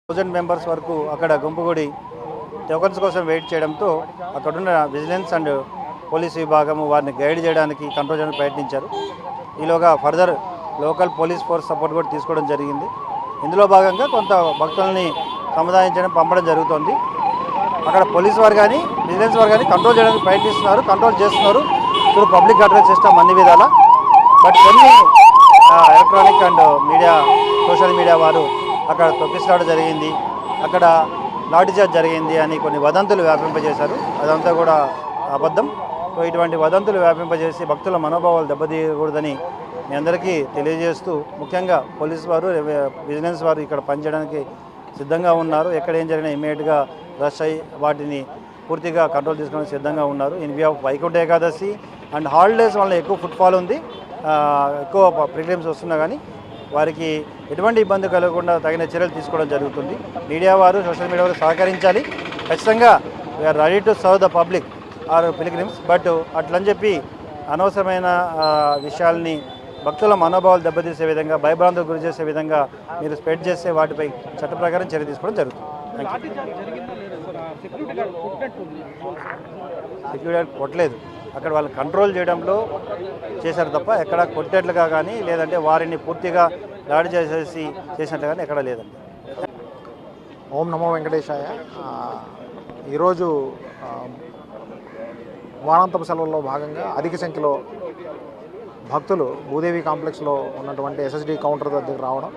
1000 members వరకు అక్కడ గుంపుగూడి tokens కోసం వెయిట్ చేయడంతో అక్కడున్న విజిలెన్స్ అండ్ పోలీస్ విభాగము వారిని గైడ్ చేయడానికి కంట్రోల్ చేయడానికి ప్రయత్నించారు. ఈలోగా further local police force support కూడా తీసుకోవడం జరిగింది. ఇందులో భాగంగా కొంత భక్తుల్ని సముదాయించడం పంపడం జరుగుతుంది. అక్కడ పోలీస్ వారు కానీ విజిలెన్స్ వారు కానీ కంట్రోల్ చేయడానికి ప్రయత్నిస్తున్నారు, కంట్రోల్ చేస్తున్నారు త్రూ పబ్లిక్ అడ్రస్ సిస్టమ్ అన్ని విధాల. బట్ కొన్ని electronic and media social media వారు అక్కడ తొక్కిసలాట జరిగింది, అక్కడ లాఠీచార్జ్ జరిగింది అని కొన్ని వదంతులు వ్యాపింపజేశారు. అదంతా కూడా అబద్ధం. సో ఇటువంటి వదంతులు వ్యాపింపజేసి భక్తుల మనోభావాలు దెబ్బతీయకూడదని మీ అందరికీ తెలియజేస్తూ, ముఖ్యంగా పోలీస్ వారు విజిలెన్స్ వారు ఇక్కడ పనిచేయడానికి సిద్ధంగా ఉన్నారు. ఎక్కడ ఏం జరిగినా ఇమీడియట్గా రష్ అయ్యి వాటిని పూర్తిగా కంట్రోల్ తీసుకోవడానికి సిద్ధంగా ఉన్నారు. In view of Vaikuntha Ekadashi and holidays వల్ల ఎక్కువ ఫుట్ఫాల్ ఉంది, ఎక్కువ పిల్గ్రిమ్స్ వస్తున్నా కానీ వారికి ఎటువంటి ఇబ్బంది కలగకుండా తగిన చర్యలు తీసుకోవడం జరుగుతుంది. మీడియా వారు సోషల్ మీడియా వారు సహకరించాలి. ఖచ్చితంగా we are ready to serve the public or pilgrims. But అట్లని చెప్పి అనవసరమైన విషయాల్ని భక్తుల మనోభావాలు దెబ్బతీసే విధంగా, భయభ్రాంతులకు గురి చేసే విధంగా మీరు స్ప్రెడ్ చేసే వాటిపై చట్ట ప్రకారం చర్య తీసుకోవడం జరుగుతుంది. సెక్యూరిటీ కొట్టలేదు, అక్కడ వాళ్ళు కంట్రోల్ చేయడంలో చేశారు తప్ప ఎక్కడ కొట్టేట్లుగా కానీ లేదంటే వారిని పూర్తిగా దాడి చేసినట్లు కానీ ఎక్కడ లేదండి. ఓం నమో వెంకటేశాయ. ఈరోజు వారాంతపు సెలవుల్లో భాగంగా అధిక సంఖ్యలో భక్తులు భూదేవి కాంప్లెక్స్లో ఉన్నటువంటి ఎస్ఎస్డి కౌంటర్ దగ్గర రావడం,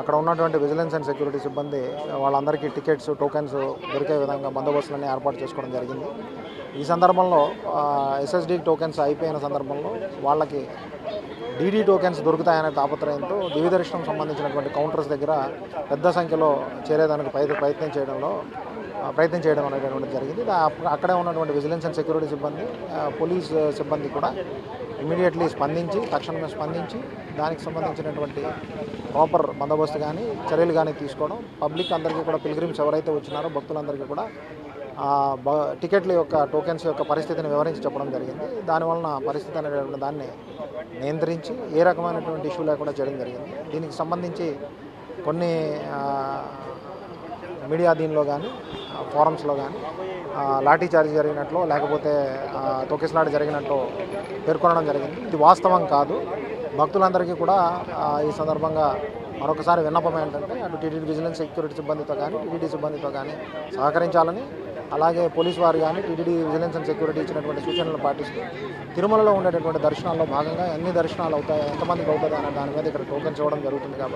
అక్కడ ఉన్నటువంటి విజిలెన్స్ అండ్ సెక్యూరిటీ సిబ్బంది వాళ్ళందరికీ టికెట్స్, టోకెన్స్ దొరికే విధంగా బందోబస్తులన్నీ ఏర్పాటు చేసుకోవడం జరిగింది. ఈ సందర్భంలో ఎస్ఎస్డి టోకెన్స్ అయిపోయిన సందర్భంలో వాళ్ళకి డీడీ టోకెన్స్ దొరుకుతాయనే తాపత్రయంతో దివ్య దర్శనం సంబంధించినటువంటి కౌంటర్స్ దగ్గర పెద్ద సంఖ్యలో చేరేదానికి ప్రయత్నం చేయడం అనేటువంటిది జరిగింది. అక్కడే ఉన్నటువంటి విజిలెన్స్ అండ్ సెక్యూరిటీ సిబ్బంది, పోలీస్ సిబ్బంది కూడా ఇమీడియట్లీ తక్షణమే స్పందించి దానికి సంబంధించినటువంటి ప్రాపర్ బందోబస్తు కానీ చర్యలు కానీ తీసుకోవడం, పబ్లిక్ అందరికీ కూడా పిల్గ్రిమ్స్ ఎవరైతే వచ్చినారో భక్తులందరికీ కూడా టికెట్ల యొక్క టోకెన్స్ యొక్క పరిస్థితిని వివరించి చెప్పడం జరిగింది. దానివలన పరిస్థితి అనేటువంటి దాన్ని నియంత్రించి ఏ రకమైనటువంటి ఇష్యూ లేకుండా చేయడం జరిగింది. దీనికి సంబంధించి కొన్ని మీడియా దీనిలో కానీ ఫోరమ్స్లో కానీ లాఠీచార్జ్ జరిగినట్లు లేకపోతే తొక్కిసలాట జరిగినట్లు పేర్కొనడం జరిగింది. ఇది వాస్తవం కాదు. భక్తులందరికీ కూడా ఈ సందర్భంగా మరొకసారి విన్నపం ఏంటంటే అటు టీటీడీ విజిలెన్స్ సెక్యూరిటీ సిబ్బందితో కానీ టీటీడీ సిబ్బందితో కానీ సహకరించాలని, అలాగే పోలీసు వారు కానీ టీటీడీ విజిలెన్స్ అండ్ సెక్యూరిటీ ఇచ్చినటువంటి సూచనలు పాటిస్తూ తిరుమలలో ఉండేటటువంటి దర్శనాల్లో భాగంగా ఎన్ని దర్శనాలు అవుతాయి, ఎంతమందికి అవుతుంది అనే దాని మీద ఇక్కడ టోకెన్స్ ఇవ్వడం జరుగుతుంది. కాబట్టి